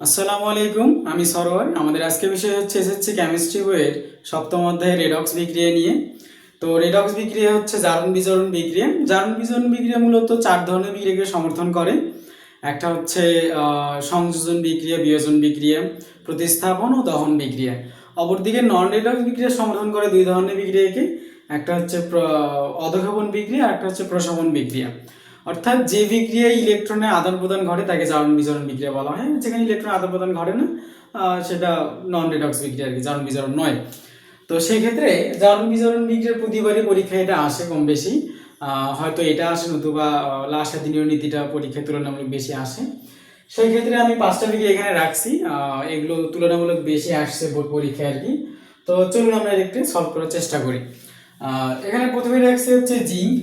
আসসালামু আলাইকুম, আমি সরোয়ার। আমাদের আজকের বিষয় হচ্ছে এসএসসি কেমিস্ট্রি বইয়ের সপ্তম অধ্যায়ে রেডক্স বিক্রিয়া নিয়ে। তো রেডক্স বিক্রিয়া হচ্ছে জারণ বিজারণ বিক্রিয়া। জারণ বিজারণ বিক্রিয়া মূলত চার ধরনের বিক্রিয়াকে সমর্থন করে। একটা হচ্ছে সংযোজন বিক্রিয়া, বিয়োজন বিক্রিয়া, প্রতিস্থাপন ও দহন বিক্রিয়া। অপরদিকে নন রেডক্স বিক্রিয়া সমর্থন করে দুই ধরনের বিক্রিয়াকে। একটা হচ্ছে অধঃক্ষেপণ বিক্রিয়া, আর একটা হচ্ছে প্রশমন বিক্রিয়া। অর্থাৎ যে বিক্রিয়ায় ইলেকট্রনের আদান প্রদান ঘটে তাকে জারণ বিজারণ বিক্রিয়া বলা হয়। যেখানে ইলেকট্রনের আদান প্রদান ঘটে না, সেটা নন রেডক্স বিক্রিয়া আর কি, জারণ বিজারণ নয়। তো সেই ক্ষেত্রে জারণ বিজারণ বিক্রিয়ার প্রতিবারই পরীক্ষায় এটা আসে কম বেশি। হয়তো এটা আসে, নতুবা লাসাদিনীয় নীতিটা পরীক্ষায় তুলনামূলক বেশি আসে। সেই ক্ষেত্রে আমি পাঁচটা বিক্রিয়া এখানে রাখছি। এগুলো তুলনামূলক বেশি আসছে বোর্ড পরীক্ষায় আর কি। তো চলুন আমরা একটু সলভ করার চেষ্টা করি। এখানে প্রথমে রাখছে হচ্ছে জিঙ্ক।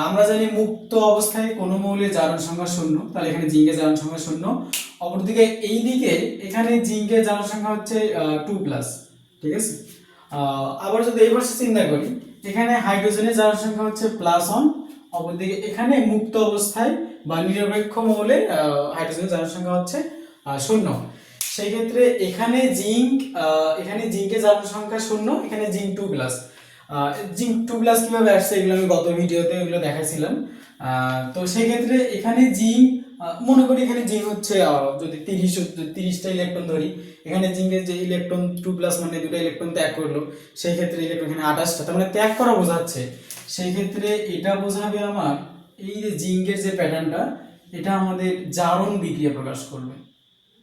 আমরা জানি মুক্ত অবস্থায় কোনো মৌলের জারণ সংখ্যা শূন্য, তাহলে এখানে জিঙ্কের জারণ সংখ্যা শূন্য। অপরদিকে এই দিকে এখানে জিঙ্কের জারণ সংখ্যা হচ্ছে 2+, ঠিক আছে। আবার যদি এই পাশে চিন্তা করি, এখানে হাইড্রোজেনের জারণ সংখ্যা হচ্ছে +1। অপরদিকে এখানে মুক্ত অবস্থায় বা নিরপেক্ষ মৌলে হাইড্রোজেনের জারণ সংখ্যা হচ্ছে 0। সেই ক্ষেত্রে এখানে জিঙ্কের জারণ সংখ্যা 0, এখানে জিঙ্ক 2+। জিঙ্ক 2+ কিভাবে আসছে এগুলো আমি গত ভিডিওতে এগুলো দেখাইছিলাম। তো সেই ক্ষেত্রে এখানে জিঙ্ক, মনে করি এখানে জিঙ্ক হচ্ছে যদি 30টা ইলেকট্রন ধরি, এখানে জিঙ্কের যে ইলেকট্রন 2+ মানে দুটো ইলেকট্রন ত্যাগ করলো, সেই ক্ষেত্রে ইলেকট্রন এখানে 28টা, তার মানে ত্যাগ করা বোঝাচ্ছে। সেই ক্ষেত্রে এটা বোঝাবে আমার এই যে জিঙ্কের যে প্যাটার্নটা, এটা আমাদের জারণ বিক্রিয়া প্রকাশ করবে,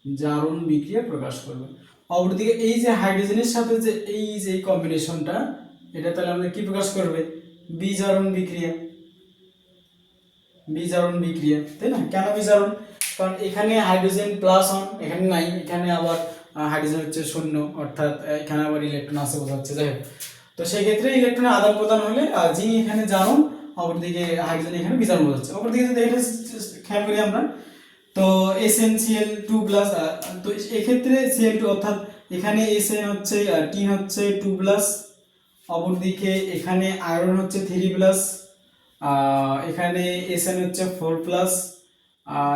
জারণ বিক্রিয়া প্রকাশ করবে। অপরদিকে এই যে হাইড্রোজেনের সাথে যে এই কম্বিনেশনটা, এটা তাহলে আমাদের কি প্রকাশ করবে? বিজারণ বিক্রিয়া, বিজারণ বিক্রিয়া, তাই না? কেন বিজারণ? কারণ এখানে হাইড্রোজেন +1, এখানে নাই, এখানে আবার হাইড্রোজেন হচ্ছে 0, অর্থাৎ এখানে আবার ইলেকট্রন আছে বোঝাচ্ছে। যাই হোক, তো সেই ক্ষেত্রে ইলেকট্রনের আদান প্রদান হলে জিঙ্ক এখানে জারণ, অপরদিকে হাইড্রোজেন এখানে বিজারণ বোঝাচ্ছে। অপরদিকে যদি এটা খেয়াল করি আমরা, তো SnCl2+, তো এক্ষেত্রে Cl2 অর্থাৎ এখানে Sn হচ্ছে টিন হচ্ছে 2+, অপরদিকে এখানে আয়রন হচ্ছে 3+, এখানে Sn হচ্ছে 4+,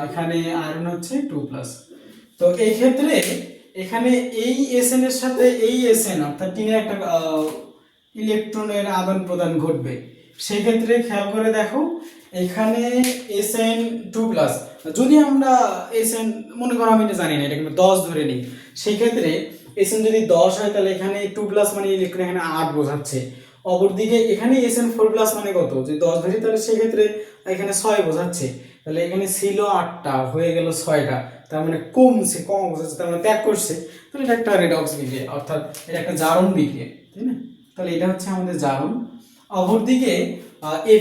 এখানে আয়রন হচ্ছে 2+। তো এই ক্ষেত্রে এখানে এই Sn এর সাথে এই Sn অর্থাৎ টিনের একটা ইলেকট্রনের আদান প্রদান ঘটবে। সেই ক্ষেত্রে খেয়াল করে দেখো, এখানে Sn2+, যদি আমরা Sn, মনে করো আমি এটা জানি না, এটা কিন্তু 10 ধরে নিই। সেই ক্ষেত্রে Sn যদি 10 হয়, তাহলে এখানে 2+ মানে ইলেকট্রন এখানে 8 বোঝাচ্ছে। অপরদিকে এখানে Sn4+ মানে কত? যদি 10 ধরি, তাহলে সেই ক্ষেত্রে এখানে 6 বোঝাচ্ছে। তাহলে এখানে ছিল 8টা, হয়ে গেল 6টা, তার মানে কমছে, কম বোঝাচ্ছে, তার মানে ত্যাগ করছে। তাহলে এটা একটা রেডক্স বিক্রিয়া, অর্থাৎ এটা একটা জারণ বিক্রিয়া, তাই না? তাহলে এটা হচ্ছে আমাদের জারণ। অপরদিকে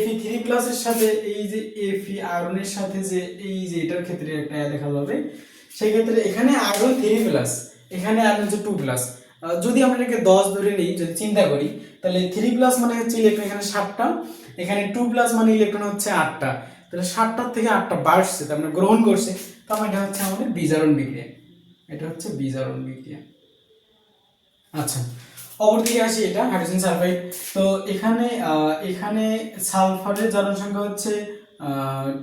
Fe3+ এর সাথে এই যে Fe আয়রনের সাথে যে এই যে এটার ক্ষেত্রে একটা দেখা যাবে। সেই ক্ষেত্রে এখানে আয়রন 3+, এখানে আয়রন হচ্ছে 2+। যদি আমরা এটাকে 10 ধরে নিই, যদি চিন্তা করি, তাহলে 3+ মানে হচ্ছে ইলেকট্রন এখানে 7টা, এখানে 2+ মানে ইলেকট্রন হচ্ছে 8টা। তাহলে 7টার থেকে 8টা বাড়ছে, তার মানে গ্রহণ করছে। তার এটা হচ্ছে আমাদের বিজারণ বিক্রিয়া, এটা হচ্ছে বিজারণ বিক্রিয়া। আচ্ছা, অপরদিকে আসি, এটা হাইড্রোজেন সালফাইড। তো এখানে সালফারের জারণ সংখ্যা হচ্ছে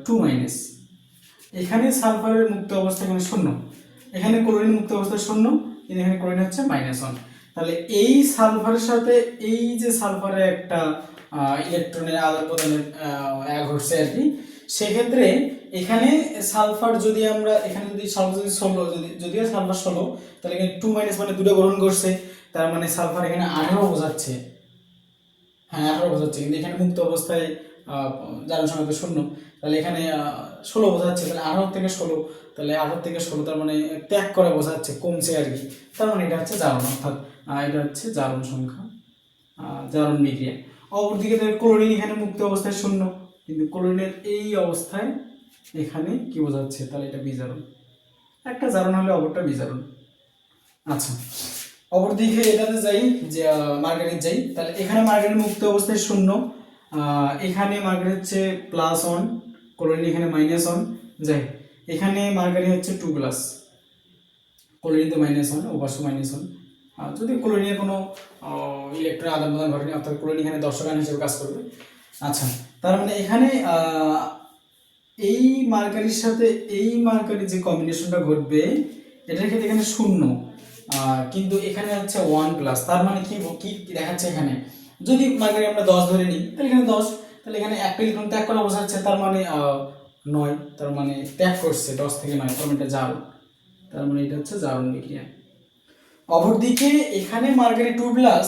2-, এখানে সালফারের মুক্ত অবস্থা এখানে 0, এখানে ক্লোরিন মুক্ত অবস্থা 0, কিন্তু এখানে ক্লোরিন হচ্ছে -1। তাহলে এই সালফারের সাথে এই যে সালফারের একটা ইলেকট্রনের আদান প্রদানের ঘটছে আর কি। সেক্ষেত্রে এখানে সালফার যদি আমরা এখানে যদি সালফার যদি 16, যদিও সালফার 16, তাহলে এখানে 2- মানে দুটো গ্রহণ করছে, তার মানে সালফার এখানে 18 বোঝাচ্ছে। হ্যাঁ, 18 বোঝাচ্ছে, কিন্তু এখানে মুক্ত অবস্থায় জারণ সংখ্যা 0, তাহলে এখানে 16 বোঝাচ্ছে। তাহলে 18 থেকে 16, তাহলে 18 থেকে 16, তার মানে ত্যাগ করে বোঝাচ্ছে, কমছে আর কি। তার মানে এটা হচ্ছে জারণ, অর্থাৎ এটা হচ্ছে জারণ সংখ্যা, জারণ বিক্রিয়া। অপরদিকে ক্লোরিন এখানে মুক্ত অবস্থায় 0, কিন্তু ক্লোরিনের এই অবস্থায় এখানে কি বোঝাচ্ছে? তাহলে এটা বিজারণ, একটা জারণ হলে অপরটা বিজারণ। আচ্ছা, অপরদিকে এটাতে যাই, যে মার্গারিট যাই, তাহলে এখানে মার্গারিট মুক্ত অবস্থায় 0, এখানে মার্গারিট হচ্ছে +1, ক্লোরিন এখানে -1। যাই, এখানে মার্গারিট হচ্ছে 2+, ক্লোরিন তো -1, ওপাশে -1। যদি ক্লোরিনের কোনো ইলেকট্রন আদান প্রদান ঘটেনি, অর্থাৎ ক্লোরিন এখানে দর্শক আয়ন হিসেবে কাজ করবে। আচ্ছা, তার মানে এখানে এই মার্কারির সাথে এই মার্কারির যে কম্বিনেশনটা ঘটবে, এটার ক্ষেত্রে এখানে শূন্য, কিন্তু এখানে হচ্ছে 1+, তার মানে কি কি দেখাচ্ছে এখানে, যদি মার্কারি আমরা 10 ধরে নিই তাহলে এখানে 10, তাহলে এখানে একটা ইলেকট্রন ত্যাগ করা বোঝাচ্ছে, তার মানে 9, তার মানে ত্যাগ করছে 10 থেকে 9, তার মানে এটা জারণ, তার মানে এটা হচ্ছে জারণ বিক্রিয়া। অপরদিকে এখানে মার্কারি 2+,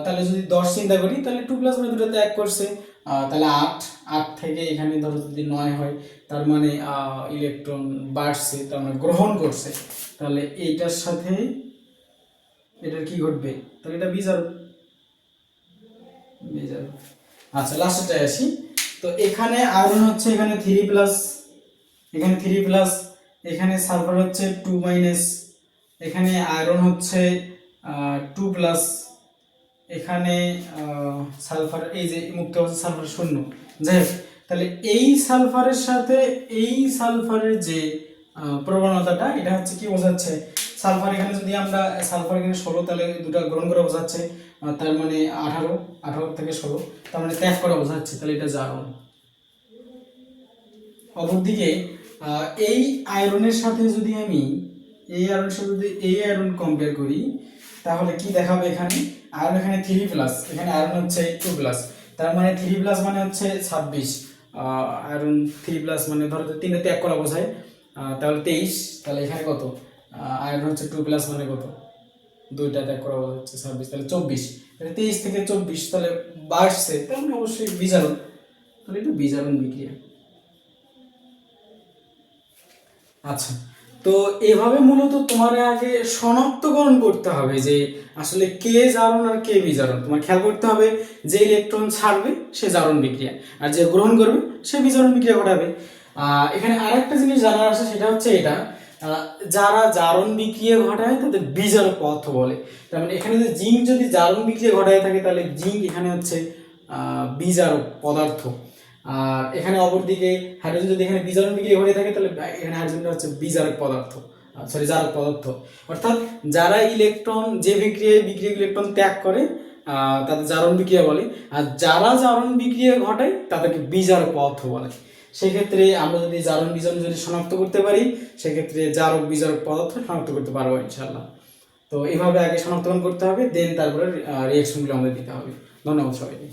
তাহলে যদি 10 চিন্তা করি তাহলে 2+ মানে দুটো ত্যাগ করছে, তাহলে 8 থেকে এখানে ধরো যদি 9 হয়, তার মানে ইলেকট্রন বাড়ছে, তার মানে গ্রহণ করছে, তাহলে এইটার সাথে এটার কি ঘটবে, তাহলে এটা বিজারণ। আচ্ছা লাস্টটায় আসি। তো এখানে আয়রন হচ্ছে এখানে 3+, এখানে 3+, এখানে সালফার হচ্ছে 2-, এখানে আয়রন হচ্ছে 2+, এখানে সালফার এই যে মুক্ত হচ্ছে সালফার শূন্য, যাই হোক, তাহলে এই সালফারের সাথে এই সালফারের যে প্রবণতাটা, এটা হচ্ছে কি বোঝাচ্ছে, সালফার এখানে যদি আমরা সালফার এখানে 16, তাহলে দুটো গ্রহণ করা বোঝাচ্ছে, তার মানে 18 থেকে 16, তার মানে ত্যাগ করা বোঝাচ্ছে, তাহলে এটা জারণ। অপরদিকে এই আয়রনের সাথে যদি আমি এই আয়রনের সাথে যদি এই আয়রন কম্পেয়ার করি, তাহলে কি দেখাবে, এখানে আয়রন এখানে 3+, এখানে আয়রন হচ্ছে 2+, তার মানে 3+ মানে হচ্ছে 26, আয়রন 3+ মানে ধরো 3 ত্যাগ করা বোঝায়, তাহলে 23, তাহলে এখানে কত, আয়রন হচ্ছে 2+ মানে কত, 2টা ত্যাগ করা হচ্ছে 26, তাহলে 24, তাহলে 23 থেকে 24, তাহলে বাড়ছে, তার মানে অবশ্যই বিজারণ, তাহলে এটা বিজারণ বিক্রিয়া। আচ্ছা, তো এভাবে মূলত তোমার আগে শনাক্তকরণ করতে হবে যে আসলে কে জারণ আর কে বিজারণ। তোমার খেয়াল করতে হবে যে ইলেকট্রন ছাড়বে সে জারণ বিক্রিয়া, আর যে গ্রহণ করবে সে বিজারণ বিক্রিয়া ঘটাবে। এখানে আরেকটা জিনিস জানার আছে, সেটা হচ্ছে এটা, যারা জারণ বিক্রিয়া ঘটায় তাদের বিজারক পদার্থ বলে। তার মানে এখানে যদি জিঙ্ক যদি জারণ বিক্রিয়া ঘটায় থাকে, তাহলে জিঙ্ক এখানে হচ্ছে বিজারক পদার্থ। আর এখানে অপরদিকে হাইড্রোজেন যদি এখানে বিজারণ বিক্রিয়া ঘটে থাকে, তাহলে এখানে হাইড্রোজেনটা হচ্ছে বিজারক পদার্থ, সরি জারক পদার্থ। অর্থাৎ যারা ইলেকট্রন যে বিক্রিয়ায় ইলেকট্রন ত্যাগ করে তাদের জারণ বিক্রিয়া বলে, আর যারা জারণ বিক্রিয়া ঘটায় তাদেরকে বিজারক পদার্থ বলে। সেক্ষেত্রে আমরা যদি জারণ বিজারণ যদি শনাক্ত করতে পারি, সেক্ষেত্রে জারক বিজারক পদার্থ শনাক্ত করতে পারবো ইনশাল্লাহ। তো এইভাবে আগে শনাক্তকরণ করতে হবে, দেন তারপরে রিয়াকশনগুলো আমাদের দিতে হবে। ধন্যবাদ সবাইকে।